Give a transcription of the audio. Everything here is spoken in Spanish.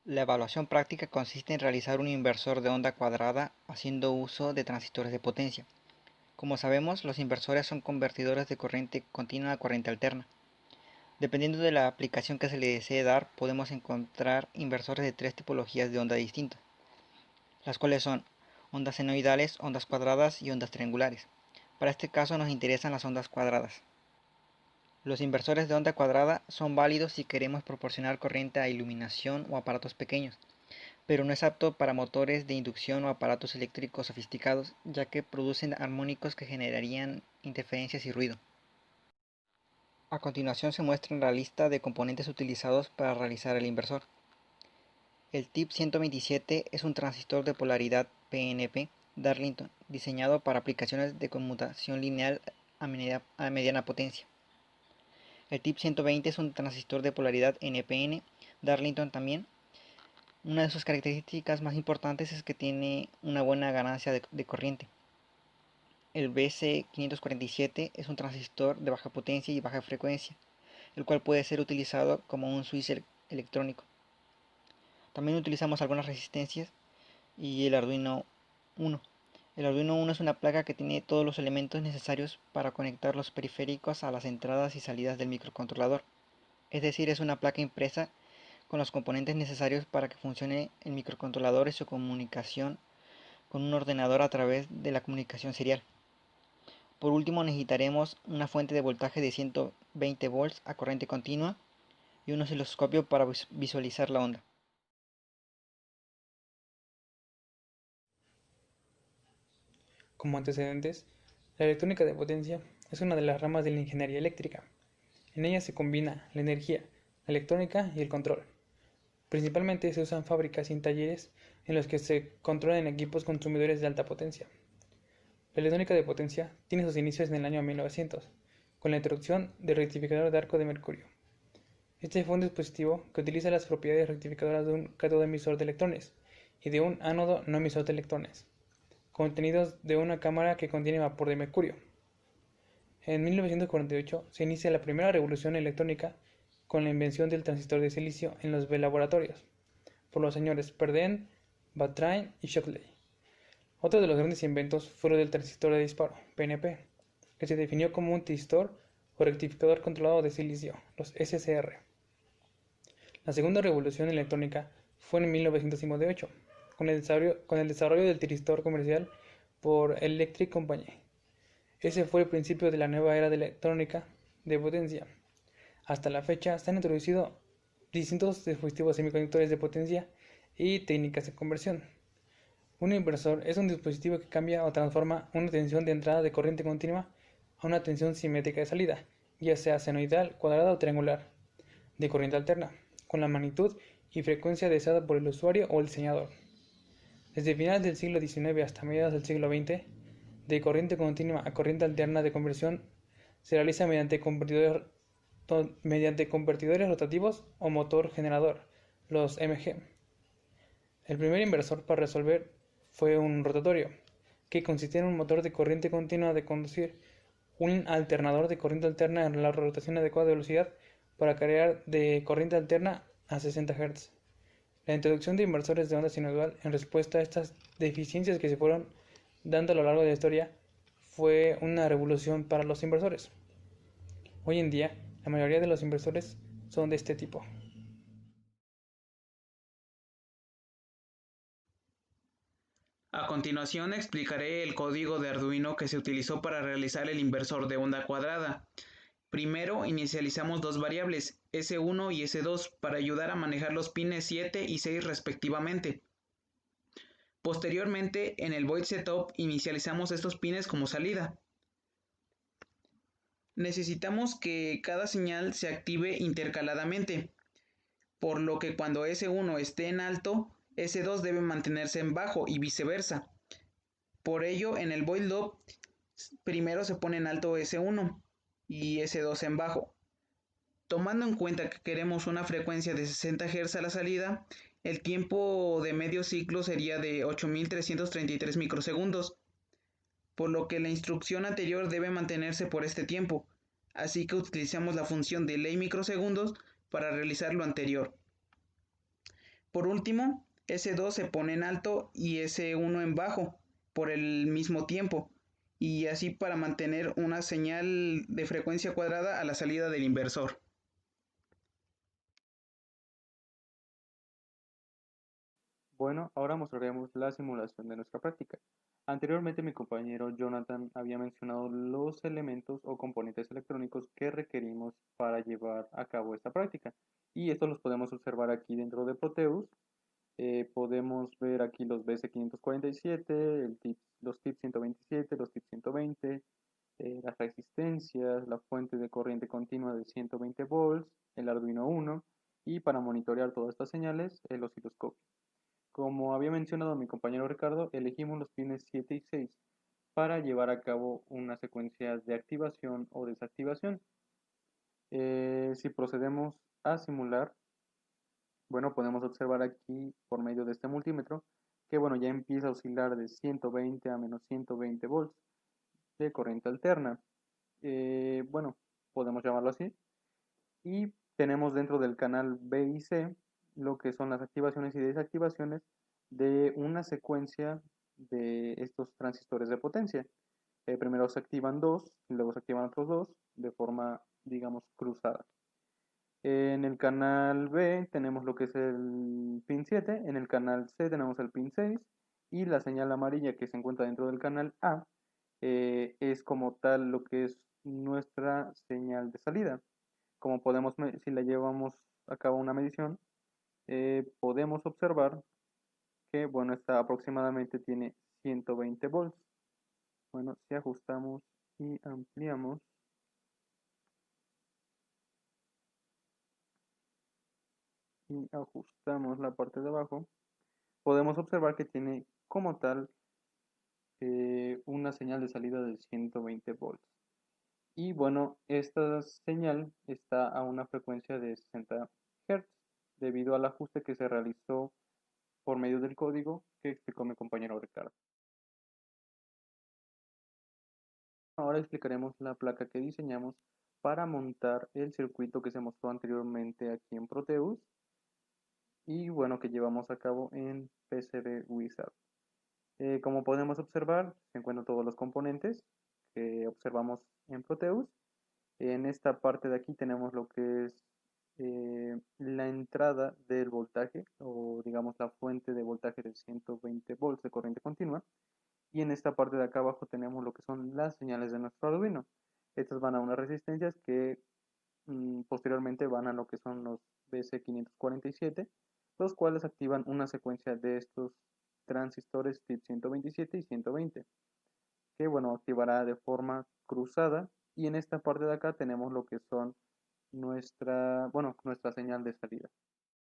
La evaluación práctica consiste en realizar un inversor de onda cuadrada haciendo uso de transistores de potencia. Como sabemos, los inversores son convertidores de corriente continua a corriente alterna. Dependiendo de la aplicación que se le desee dar, podemos encontrar inversores de tres tipologías de onda distintas, las cuales son ondas senoidales, ondas cuadradas y ondas triangulares. Para este caso nos interesan las ondas cuadradas. Los inversores de onda cuadrada son válidos si queremos proporcionar corriente a iluminación o aparatos pequeños, pero no es apto para motores de inducción o aparatos eléctricos sofisticados, ya que producen armónicos que generarían interferencias y ruido. A continuación se muestra la lista de componentes utilizados para realizar el inversor. El TIP 127 es un transistor de polaridad PNP Darlington, diseñado para aplicaciones de conmutación lineal a mediana potencia. El TIP 120 es un transistor de polaridad NPN Darlington también. Una de sus características más importantes es que tiene una buena ganancia de corriente. El BC547 es un transistor de baja potencia y baja frecuencia, el cual puede ser utilizado como un switch electrónico. También utilizamos algunas resistencias y el Arduino Uno. El Arduino Uno es una placa que tiene todos los elementos necesarios para conectar los periféricos a las entradas y salidas del microcontrolador. Es decir, es una placa impresa con los componentes necesarios para que funcione el microcontrolador y su comunicación con un ordenador a través de la comunicación serial. Por último, necesitaremos una fuente de voltaje de 120 volts a corriente continua y un osciloscopio para visualizar la onda. Como antecedentes, la electrónica de potencia es una de las ramas de la ingeniería eléctrica. En ella se combina la energía, la electrónica y el control. Principalmente se usan fábricas y en talleres en los que se controlan equipos consumidores de alta potencia. La electrónica de potencia tiene sus inicios en el año 1900, con la introducción del rectificador de arco de mercurio. Este fue un dispositivo que utiliza las propiedades rectificadoras de un cátodo emisor de electrones y de un ánodo no emisor de electrones, contenidos de una cámara que contiene vapor de mercurio. En 1948 se inicia la primera revolución electrónica con la invención del transistor de silicio en los laboratorios, por los señores Perden, Vatrin y Shockley. Otro de los grandes inventos fue el del transistor de disparo, PNP, que se definió como un transistor o rectificador controlado de silicio, los SCR. La segunda revolución electrónica fue en 1958, con el desarrollo del transistor comercial por Electric Company. Ese fue el principio de la nueva era de electrónica de potencia. Hasta la fecha se han introducido distintos dispositivos semiconductores de potencia y técnicas de conversión. Un inversor es un dispositivo que cambia o transforma una tensión de entrada de corriente continua a una tensión simétrica de salida, ya sea senoidal, cuadrada o triangular, de corriente alterna, con la magnitud y frecuencia deseada por el usuario o el diseñador. Desde finales del siglo XIX hasta mediados del siglo XX, de corriente continua a corriente alterna de conversión se realiza mediante convertidores rotativos o motor generador, los MG. El primer inversor para resolver fue un rotatorio, que consistía en un motor de corriente continua de conducir un alternador de corriente alterna en la rotación adecuada de velocidad para cargar de corriente alterna a 60 Hz. La introducción de inversores de onda sinusoidal en respuesta a estas deficiencias que se fueron dando a lo largo de la historia fue una revolución para los inversores. Hoy en día, la mayoría de los inversores son de este tipo. A continuación explicaré el código de Arduino que se utilizó para realizar el inversor de onda cuadrada. Primero inicializamos dos variables, S1 y S2, para ayudar a manejar los pines 7 y 6 respectivamente. Posteriormente, en el void setup inicializamos estos pines como salida. Necesitamos que cada señal se active intercaladamente, por lo que cuando S1 esté en alto, S2 debe mantenerse en bajo y viceversa. Por ello, en el void loop primero se pone en alto S1 y S2 en bajo. Tomando en cuenta que queremos una frecuencia de 60 Hz a la salida, el tiempo de medio ciclo sería de 8333 microsegundos, por lo que la instrucción anterior debe mantenerse por este tiempo, así que utilizamos la función delay microsegundos para realizar lo anterior. Por último, S2 se pone en alto y S1 en bajo por el mismo tiempo, y así para mantener una señal de frecuencia cuadrada a la salida del inversor. Bueno, ahora mostraremos la simulación de nuestra práctica. Anteriormente mi compañero Jonathan había mencionado los elementos o componentes electrónicos que requerimos para llevar a cabo esta práctica. Y estos los podemos observar aquí dentro de Proteus. Podemos ver aquí los BC547, los TIP 127, los TIP 120, las resistencias, la fuente de corriente continua de 120 volts, el Arduino Uno y para monitorear todas estas señales, el osciloscopio. Como había mencionado mi compañero Ricardo, elegimos los pines 7 y 6 para llevar a cabo una secuencia de activación o desactivación. Si procedemos a simular, bueno, podemos observar aquí por medio de este multímetro que bueno, ya empieza a oscilar de 120 a menos 120 volts de corriente alterna. Bueno, podemos llamarlo así. Y tenemos dentro del canal B y C lo que son las activaciones y desactivaciones de una secuencia de estos transistores de potencia. Primero se activan dos, y luego se activan otros dos de forma, digamos, cruzada. En el canal B tenemos lo que es el pin 7, en el canal C tenemos el pin 6 y la señal amarilla que se encuentra dentro del canal A es como tal lo que es nuestra señal de salida. Como podemos, si la llevamos a cabo una medición, podemos observar que, bueno, esta aproximadamente tiene 120 volts. Bueno, si ajustamos y ampliamos, y ajustamos la parte de abajo, podemos observar que tiene como tal una señal de salida de 120 volts. Y bueno, esta señal está a una frecuencia de 60 Hz debido al ajuste que se realizó por medio del código que explicó mi compañero Ricardo. Ahora explicaremos la placa que diseñamos para montar el circuito que se mostró anteriormente aquí en Proteus y bueno, que llevamos a cabo en PCB Wizard. Como podemos observar, se encuentran todos los componentes que observamos en Proteus. En esta parte de aquí tenemos lo que es la entrada del voltaje o digamos la fuente de voltaje de 120 volts de corriente continua. Y en esta parte de acá abajo tenemos lo que son las señales de nuestro Arduino. Estas van a unas resistencias que posteriormente van a lo que son los BC547, los cuales activan una secuencia de estos transistores TIP 127 y 120, que bueno, activará de forma cruzada. Y en esta parte de acá tenemos lo que son nuestra señal de salida.